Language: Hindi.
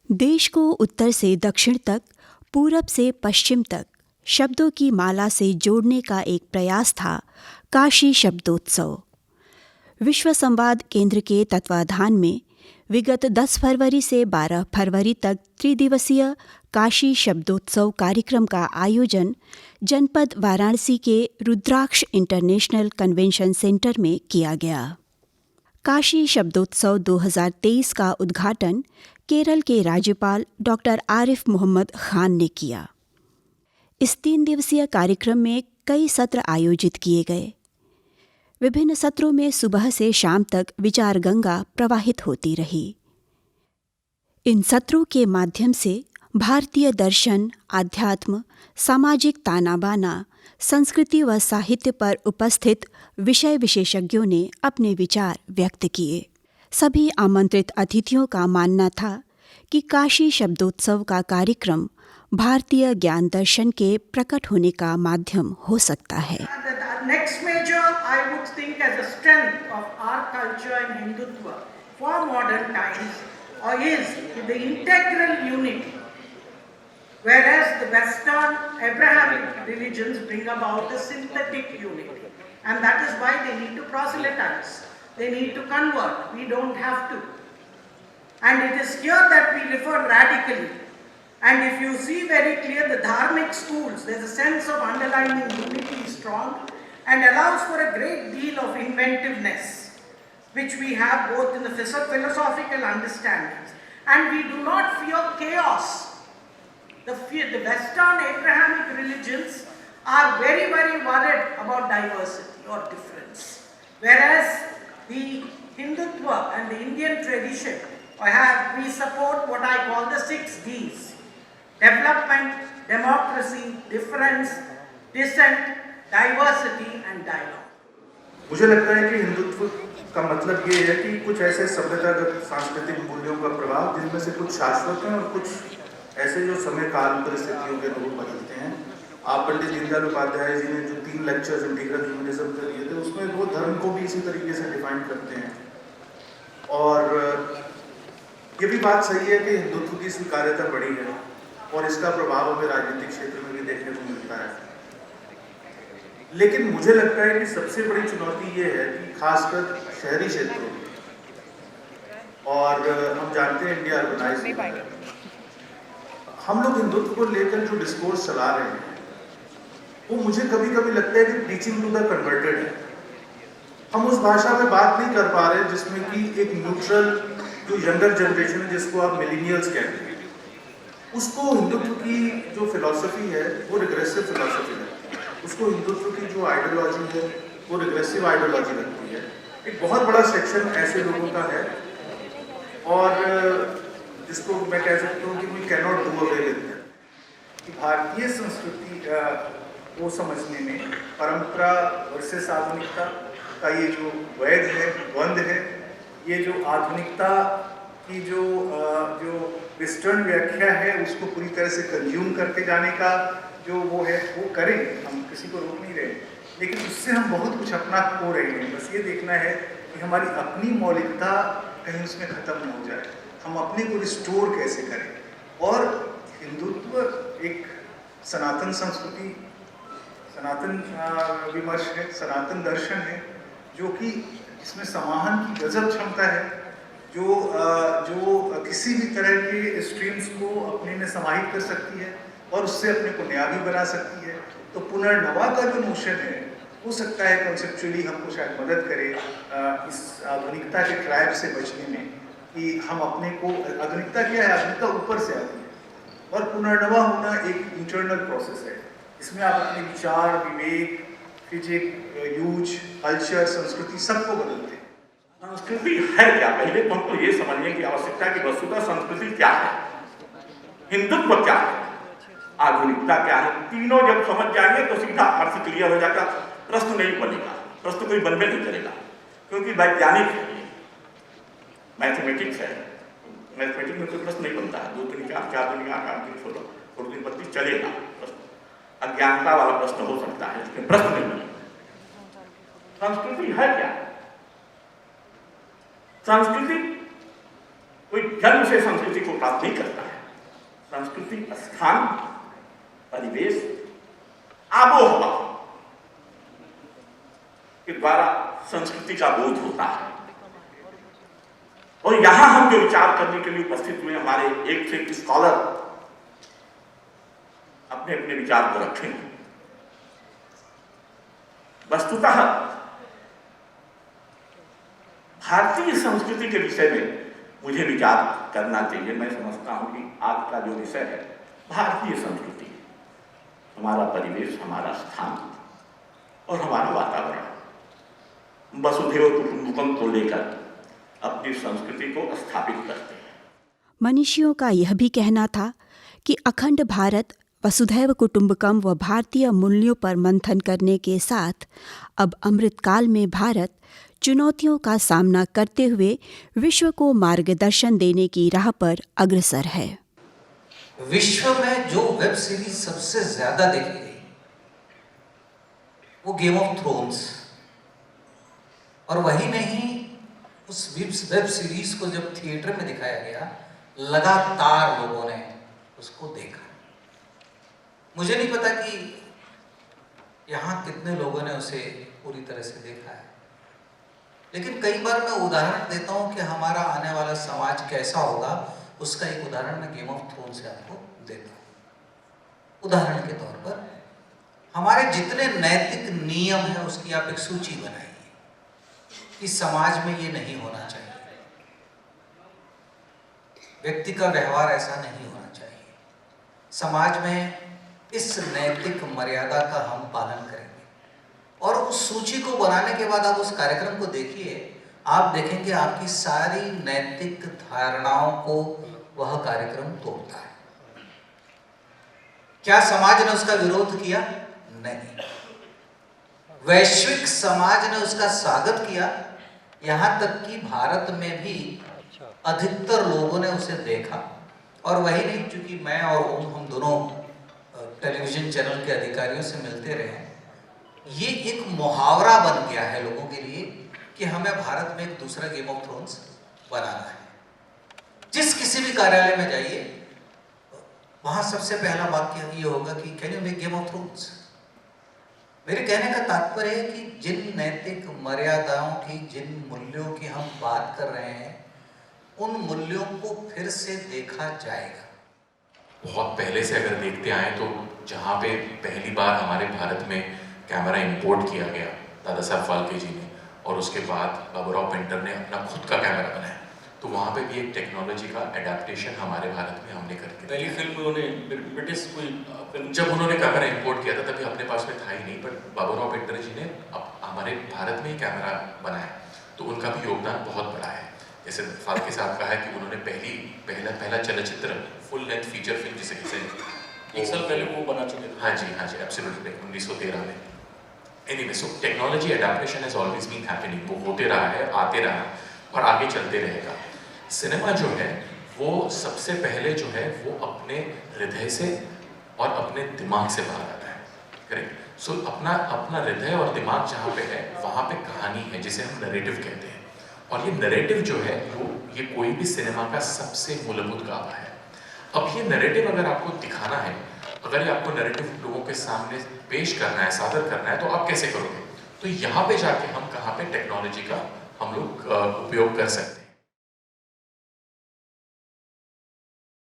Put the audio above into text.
देश को उत्तर से दक्षिण तक, पूरब से पश्चिम तक शब्दों की माला से जोड़ने का एक प्रयास था काशी शब्दोत्सव। विश्व संवाद केंद्र के तत्वाधान में विगत 10 फरवरी से 12 फरवरी तक त्रिदिवसीय काशी शब्दोत्सव कार्यक्रम का आयोजन जनपद वाराणसी के रुद्राक्ष इंटरनेशनल कन्वेंशन सेंटर में किया गया। काशी शब्दोत्सव 2023 का उद्घाटन केरल के राज्यपाल डॉक्टर आरिफ मोहम्मद खान ने किया। इस 3 दिवसीय कार्यक्रम में कई सत्र आयोजित किए गए। विभिन्न सत्रों में सुबह से शाम तक विचार गंगा प्रवाहित होती रही। इन सत्रों के माध्यम से भारतीय दर्शन, आध्यात्म, सामाजिक ताना-बाना, संस्कृति व साहित्य पर उपस्थित विषय विशेषज्ञों ने अपने विचार व्यक्त किए। सभी आमंत्रित अतिथियों का मानना था कि काशी शब्दोत्सव का कार्यक्रम भारतीय ज्ञान दर्शन के प्रकट होने का माध्यम हो सकता है। Next major, I would think, as a strength of our culture and Hindutva for modern times, is the integral unity. Whereas the Western Abrahamic religions bring about a synthetic unity, and that is why they need to proselytize, they need to convert. We don't have to. And it is here that we refer radically. And if you see very clear the dharmic schools, there's a sense of underlying unity strong and allows for a great deal of inventiveness, which we have both in the philosophical understandings. And we do not fear chaos. The Western Abrahamic religions are very, very worried about diversity or difference. Whereas the Hindutva and the Indian tradition, we support what I call the 6 Ds. Development, democracy, difference, dissent, diversity and dialogue. मुझे लगता है कि हिंदुत्व का मतलब ये है कि कुछ ऐसे सभ्यतागत सांस्कृतिक मूल्यों का प्रभाव जिनमें से कुछ शाश्वत हैं और कुछ ऐसे जो समय काल परिस्थितियों के अनुरूप बदलते हैं। आप पंडित दीनदयाल उपाध्याय जी ने जो 3 लेक्चर्स इंटीग्रल ह्यूमनिज्म के दिए थे, उसमें वो धर्म को भी इसी तरीके से डिफाइन करते हैं। और ये भी बात सही है कि हिंदुत्व की स्वीकार्यता बढ़ी है और इसका प्रभाव हमें राजनीतिक क्षेत्र में भी देखने को मिलता है। लेकिन मुझे लगता है कि सबसे बड़ी चुनौती ये है कि खासकर शहरी क्षेत्रों में, और हम जानते हैं इंडिया अर्बनाइज्ड है, हम लोग हिंदुत्व को लेकर जो डिस्कोर्स चला रहे हैं वो मुझे कभी कभी लगता है कि प्रीचिंग टू द कन्वर्टेड है। हम उस भाषा में बात नहीं कर पा रहे जिसमें कि एक न्यूट्रल जो यंगर जनरेशन है, जिसको आप मिलेनियल्स कहते हैं, उसको हिंदुत्व की जो फिलॉसफी है वो रिग्रेसिव फिलॉसफी है, उसको हिंदुत्व की जो आइडियोलॉजी है वो रिग्रेसिव आइडियोलॉजी लगती है। एक बहुत बड़ा सेक्शन ऐसे लोगों का है और जिसको मैं कह सकता हूँ कि we can not do away with it. भारतीय संस्कृति को समझने में परंपरा वर्सेस आधुनिकता का ये जो वैध है, द्वंद्व है, ये जो आधुनिकता की जो वेस्टर्न व्याख्या है उसको पूरी तरह से कंज्यूम करके जाने का जो वो है वो करें, हम किसी को रोक नहीं रहे, लेकिन उससे हम बहुत कुछ अपना खो रहे हैं। बस ये देखना है कि हमारी अपनी मौलिकता कहीं उसमें ख़त्म न हो जाए, हम अपने को रिस्टोर कैसे करें। और हिंदुत्व एक सनातन संस्कृति, सनातन विमर्श है, सनातन दर्शन है, जो कि इसमें समाहन की गजब क्षमता है, जो किसी भी तरह के स्ट्रीम्स को अपने में समाहित कर सकती है और उससे अपने को नया भी बना सकती है। तो पुनर्नवा का जो नोशन है हो सकता है कॉन्सेप्चुअली हमको शायद मदद करे इस आधुनिकता के ट्रैप से बचने में, कि हम अपने को, आधुनिकता क्या है, आधुनिकता ऊपर से आती है और पुनर्नवा होना एक इंटरनल प्रोसेस है। इसमें आप अपने विचार, विवेक, फिजिक, यूज, कल्चर, संस्कृति सबको बदलते हैं। संस्कृति है क्या? पहले तो हमको ये समझने की आवश्यकता है कि वस्तुतः संस्कृति क्या है, हिंदुत्व क्या है, आधुनिकता क्या है। तीनों जब समझ जाएंगे तो सीधा अर्थ क्लियर हो जाएगा, प्रश्न नहीं बनेगा, प्रश्न कोई बनबे नहीं करेगा, क्योंकि वैज्ञानिक है, मैथमेटिक्स है, मैथमेटिक्स में कोई प्रश्न नहीं बनता है। 2 3 4 4 2 8 8 3 16 और 3 32 चलेगा, अज्ञानता वाला प्रश्न हो सकता है, लेकिन प्रश्न नहीं बनेगा। संस्कृति है क्या? संस्कृति कोई जन्म से संस्कृति को प्राप्त नहीं करता है। संस्कृति स्थान, परिवेश, आबोहवा के द्वारा संस्कृति का बोध होता है। और यहां हम जो विचार करने के लिए उपस्थित हुए, हमारे एक से एक स्कॉलर अपने अपने विचार को रखेंगे। वस्तुतः भारतीय संस्कृति के विषय में मुझे विचार करना चाहिए। मैं समझता हूं कि आज का जो विषय है भारतीय संस्कृति, हमारा परिवेश, हमारा स्थान और हमारा वातावरण, वसुधैव कुटुंबकम को लेकर अपनी संस्कृति को स्थापित करते हैं। मनीषियों का यह भी कहना था कि अखंड भारत वसुधैव कुटुंबकम व भारतीय मूल्यों पर मंथन करने के साथ अब अमृतकाल में भारत चुनौतियों का सामना करते हुए विश्व को मार्गदर्शन देने की राह पर अग्रसर है। विश्व में जो वेब सीरीज सबसे ज्यादा देखी गई वो गेम ऑफ थ्रोन्स, और वही नहीं, उस वेब सीरीज को जब थिएटर में दिखाया गया लगातार लोगों ने उसको देखा। मुझे नहीं पता कि यहाँ कितने लोगों ने उसे पूरी तरह से देखा है, लेकिन कई बार मैं उदाहरण देता हूँ कि हमारा आने वाला समाज कैसा होगा, उसका एक उदाहरण मैं गेम ऑफ थ्रोन से आपको देता हूँ। उदाहरण के तौर पर हमारे जितने नैतिक नियम हैं उसकी आप एक सूची बनाइए कि समाज में ये नहीं होना चाहिए, व्यक्ति का व्यवहार ऐसा नहीं होना चाहिए, समाज में इस नैतिक मर्यादा का हम पालन करेंगे। और उस सूची को बनाने के बाद आप उस कार्यक्रम को देखिए, आप देखेंगे आपकी सारी नैतिक धारणाओं को वह कार्यक्रम तोड़ता है। क्या समाज ने उसका विरोध किया? नहीं। वैश्विक समाज ने उसका स्वागत किया, यहां तक कि भारत में भी अधिकतर लोगों ने उसे देखा। और वही नहीं, चूंकि मैं और ओम हम दोनों टेलीविजन चैनल के अधिकारियों से मिलते रहे, ये एक मुहावरा बन गया है लोगों के लिए कि हमें भारत में एक दूसरा गेम ऑफ थ्रोन्स बनाना है। जिस किसी भी कार्यालय में जाइए, वहां सबसे पहला वाक्य ये होगा कि can you make game of thrones. मेरे कहने का तात्पर्य है कि जिन नैतिक मर्यादाओं की, जिन मूल्यों की हम बात कर रहे हैं, उन मूल्यों को फिर से देखा जाएगा। बहुत पहले से अगर देखते आए तो जहाँ पे पहली बार हमारे भारत में कैमरा इंपोर्ट किया गया दादा साहब फाल्के जी ने, और उसके बाद बाबूराव पेंटर ने अपना खुद का कैमरा बनाया, तो वहाँ पे भी एक टेक्नोलॉजी का एडेप्टेशन हमारे भारत में हमने करके पहली फिल्म उन्होंने ब्रिटिश कोई जब उन्होंने कैमरा इंपोर्ट किया था तभी अपने पास में था ही नहीं, पर बाबूराव पेंटर जी ने हमारे भारत में ही कैमरा बनाया, तो उनका भी योगदान बहुत बड़ा है। जैसे फाल्के साहब का है कि उन्होंने पहला चलचित्र फुल लेंथ फीचर फिल्म जिसे एक साल पहले वो बना चुके थे। हाँ जी, एब्सोल्युटली 1913 में। Anyway, so technology adaptation has always been happening, वो होते रहा है, आते रहा और आगे चलते रहेगा। सिनेमा जो है वो सबसे पहले जो है वो अपने हृदय से और अपने दिमाग से बाहर आता है, करेक्ट। सो अपना हृदय और दिमाग जहाँ पे है वहाँ पे कहानी है जिसे हम नरेटिव कहते हैं, और ये नरेटिव जो है वो ये कोई भी सिनेमा का सबसे मूलभूत गाभा है। अब ये नरेटिव अगर आपको दिखाना है, अगर ये आपको नरेटिव लोगों के सामने पेश करना है, सादर करना है, तो आप कैसे करोगे? तो यहाँ पे जाके हम कहाँ पे टेक्नोलॉजी का हम लोग उपयोग कर सकते हैं।